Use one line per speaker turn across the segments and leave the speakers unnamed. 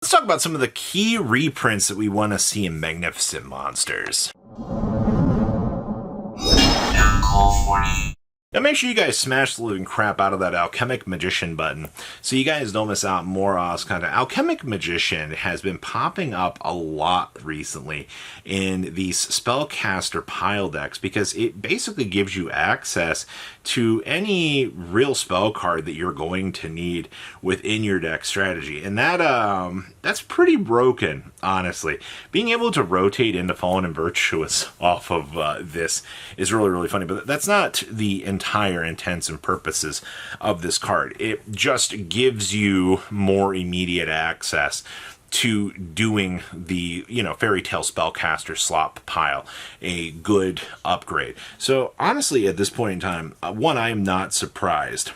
Let's talk about some of the key reprints that we want to see in Magnificent Monsters. Now make sure you guys smash the living crap out of that Alchemic Magician button so you guys don't miss out more awesome content. Alchemic Magician has been popping up a lot recently in these spellcaster pile decks because it basically gives you access to any real spell card that you're going to need within your deck strategy. And that's pretty broken, honestly. Being able to rotate into Fallen and Virtuous off of this is really, really funny, but that's not the entire intents and purposes of this card. It just gives you more immediate access to doing the, Fairy Tale Spellcaster slop pile, a good upgrade. So honestly, at this point in time, one, I am not surprised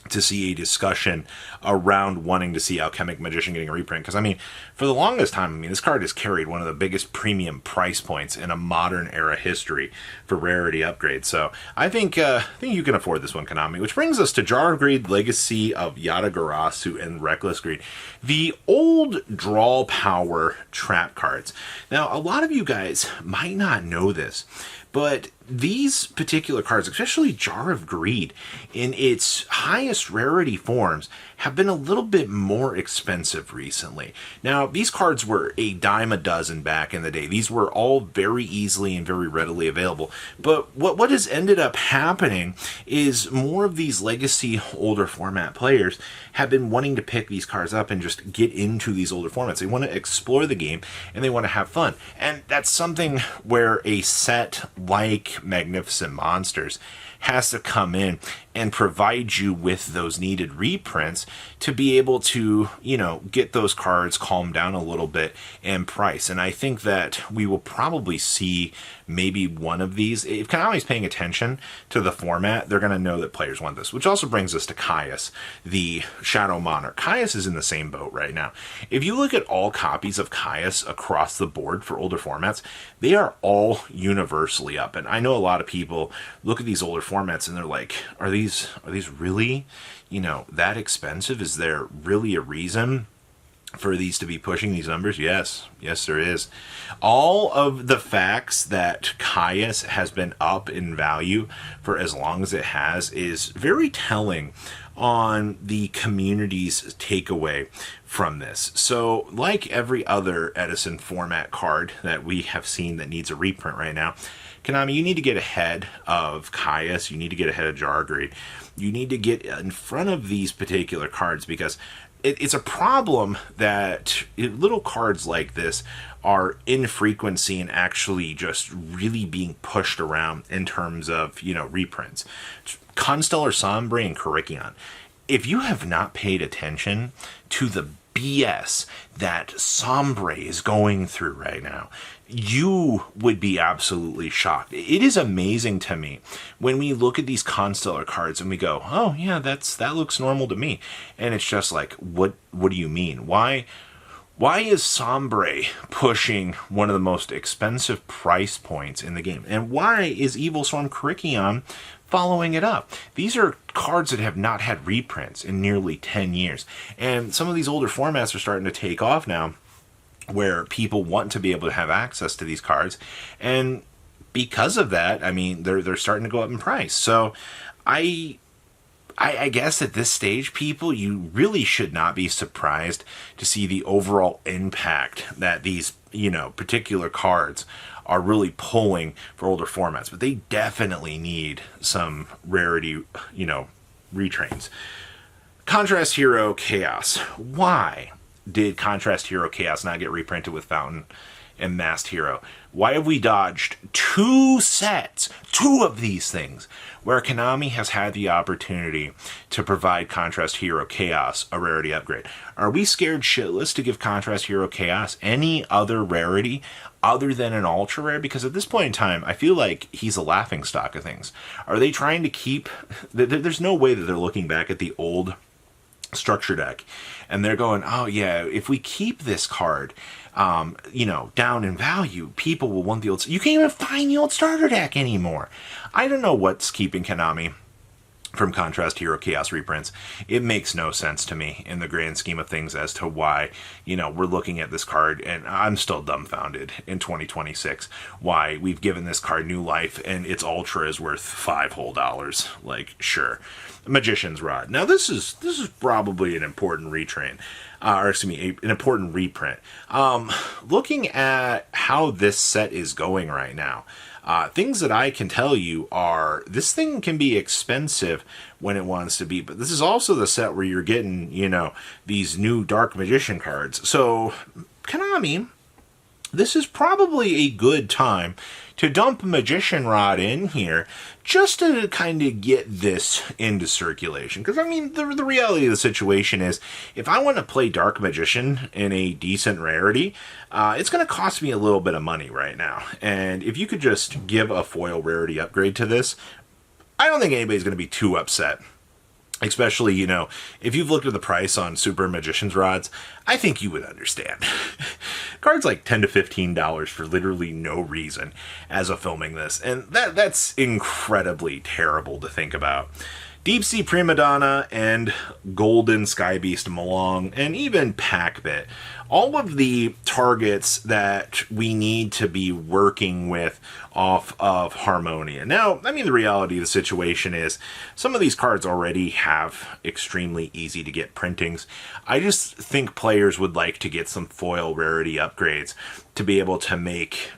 to see a discussion around wanting to see Alchemic Magician getting a reprint. Because, for the longest time, this card has carried one of the biggest premium price points in a modern era history for rarity upgrades. So I think you can afford this one, Konami. Which brings us to Jar of Greed, Legacy of Yatagarasu, and Reckless Greed. The old draw power trap cards. Now, a lot of you guys might not know this, but these particular cards, especially Jar of Greed, in its highest rarity forms, have been a little bit more expensive recently. Now, these cards were a dime a dozen back in the day. These were all very easily and very readily available. But what has ended up happening is more of these legacy older format players have been wanting to pick these cards up and just get into these older formats. They want to explore the game and they want to have fun. And that's something where a set like Magnificent Monsters has to come in and provide you with those needed reprints to be able to, get those cards calmed down a little bit in price. And I think that we will probably see maybe one of these. If Konami's paying attention to the format, they're going to know that players want this, which also brings us to Caius, the Shadow Monarch. Caius is in the same boat right now. If you look at all copies of Caius across the board for older formats, they are all universally up. And I know a lot of people look at these older formats and they're like, are these really, that expensive? Is there really a reason for these to be pushing these numbers? Yes, there is. All of the facts that Caius has been up in value for as long as it has is very telling on the community's takeaway from this. So, like every other Edison format card that we have seen that needs a reprint right now, Konami, you need to get ahead of Caius. You need to get ahead of Jar of Greed. You need to get in front of these particular cards because it's a problem that little cards like this are in frequency and actually just really being pushed around in terms of, reprints. Constellar, Sombre, and Karikion. If you have not paid attention to the BS that Sombre is going through right now, you would be absolutely shocked. It is amazing to me when we look at these Constellar cards and we go, oh yeah, that looks normal to me. And it's just like, what do you mean? Why is Sombre pushing one of the most expensive price points in the game? And why is Evilswarm Karikion following it up? These are cards that have not had reprints in nearly 10 years. And some of these older formats are starting to take off now where people want to be able to have access to these cards. And because of that, they're starting to go up in price. So I guess at this stage, people, you really should not be surprised to see the overall impact that these, particular cards are really pulling for older formats. But they definitely need some rarity, retrains. Contrast Hero Chaos. Why did Contrast Hero Chaos not get reprinted with Fountain and Masked Hero? Why have we dodged two of these things, where Konami has had the opportunity to provide Contrast Hero Chaos a rarity upgrade? Are we scared shitless to give Contrast Hero Chaos any other rarity other than an ultra rare? Because at this point in time, I feel like he's a laughingstock of things. Are they trying to keep... There's no way that they're looking back at the old structure deck and they're going, oh yeah, if we keep this card down in value, people will want the old... You can't even find the old starter deck anymore. I don't know what's keeping Konami from Contrast Hero Chaos reprints. It makes no sense to me in the grand scheme of things as to why, we're looking at this card, and I'm still dumbfounded in 2026 why we've given this card new life and its Ultra is worth $5 whole. Like, sure. Magician's Rod. Now this is probably an important retrain. An important reprint. Looking at how this set is going right now, things that I can tell you are this thing can be expensive when it wants to be, but this is also the set where you're getting, these new Dark Magician cards. So, Konami, this is probably a good time to dump Magician Rod in here just to kind of get this into circulation. Because, the reality of the situation is, if I want to play Dark Magician in a decent rarity, it's going to cost me a little bit of money right now. And if you could just give a foil rarity upgrade to this, I don't think anybody's going to be too upset. Especially, if you've looked at the price on Super Magician's Rods, I think you would understand. Cards like $10 to $15 for literally no reason as of filming this. And that's incredibly terrible to think about. Deep Sea Prima Donna and Golden Sky Beast Malong and even Packbit. All of the targets that we need to be working with off of Harmonia. Now, the reality of the situation is some of these cards already have extremely easy to get printings. I just think players would like to get some foil rarity upgrades to be able to make,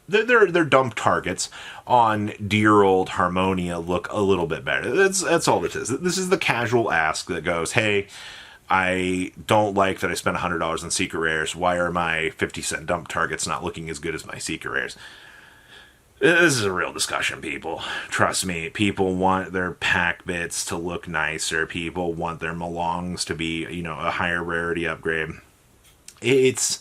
their dump targets on dear old Harmonia look a little bit better. That's all it is. This is the casual ask that goes, hey, I don't like that I spent $100 on secret rares. Why are my 50-cent dump targets not looking as good as my secret rares? This is a real discussion, people. Trust me, people want their pack bits to look nicer. People want their Malongs to be, a higher rarity upgrade. It's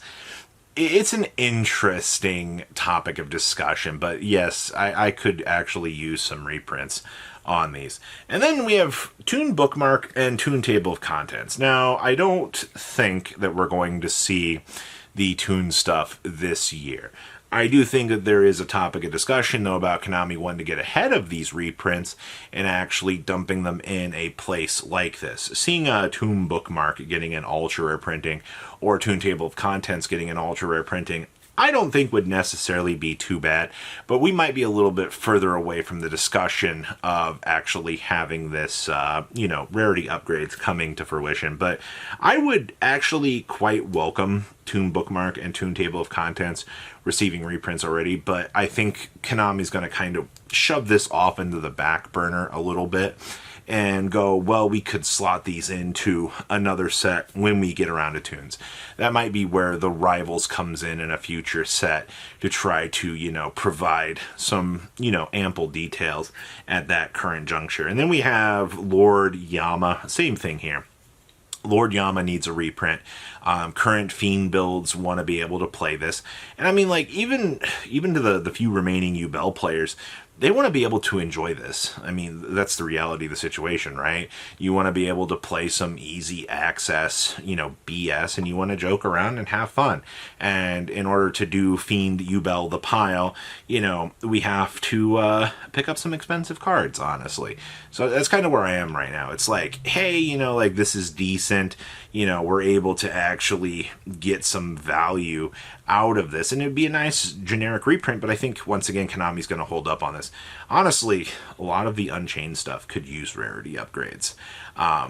an interesting topic of discussion, but yes, I could actually use some reprints on these. And then we have Toon Bookmark and Toon Table of Contents. Now, I don't think that we're going to see the Toon stuff this year. I do think that there is a topic of discussion, though, about Konami wanting to get ahead of these reprints and actually dumping them in a place like this. Seeing a Toon Bookmark getting an ultra rare printing or Toon Table of Contents getting an ultra rare printing, I don't think would necessarily be too bad, but we might be a little bit further away from the discussion of actually having this, rarity upgrades coming to fruition. But I would actually quite welcome Toon Bookmark and Toon Table of Contents receiving reprints already, but I think Konami's going to kind of shove this off into the back burner a little bit and go, well, we could slot these into another set when we get around to Toons. That might be where the Rivals comes in a future set to try to, provide some, ample details at that current juncture. And then we have Lord Yama, same thing here. Lord Yama needs a reprint. Current Fiend builds want to be able to play this. And even to the few remaining Ubel players, they want to be able to enjoy this. That's the reality of the situation, right? You want to be able to play some easy access, BS, and you want to joke around and have fun. And in order to do Fiend Ubel the pile, we have to pick up some expensive cards, honestly. So that's kind of where I am right now. It's like, hey, this is decent. We're able to actually get some value out of this, and it'd be a nice generic reprint, but I think once again Konami's going to hold up on this. Honestly, a lot of the Unchained stuff could use rarity upgrades,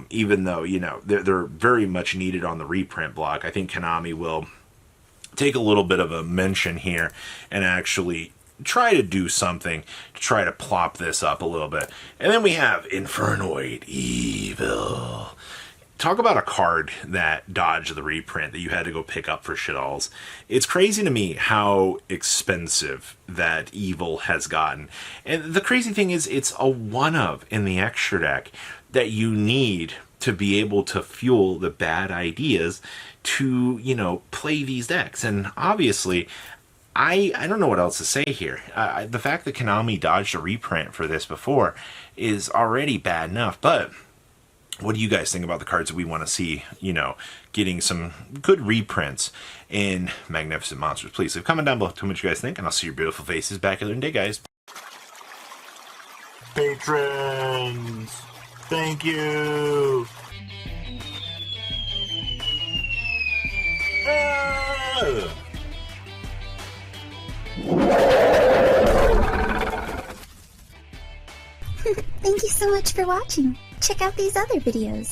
even though they're very much needed on the reprint block. I think Konami will take a little bit of a mention here and actually try to do something to try to plop this up a little bit. And then we have Infernoid Evil. Talk about a card that dodged the reprint that you had to go pick up for shitballs. It's crazy to me how expensive that Evil has gotten. And the crazy thing is, it's a one-of in the extra deck that you need to be able to fuel the bad ideas to, play these decks. And obviously, I don't know what else to say here. The fact that Konami dodged a reprint for this before is already bad enough, but what do you guys think about the cards that we want to see, getting some good reprints in Magnificent Monsters? Please leave a comment down below. Tell me what you guys think, and I'll see your beautiful faces back in the day, guys. patrons. Thank you.
Thank you so much for watching. Check out these other videos.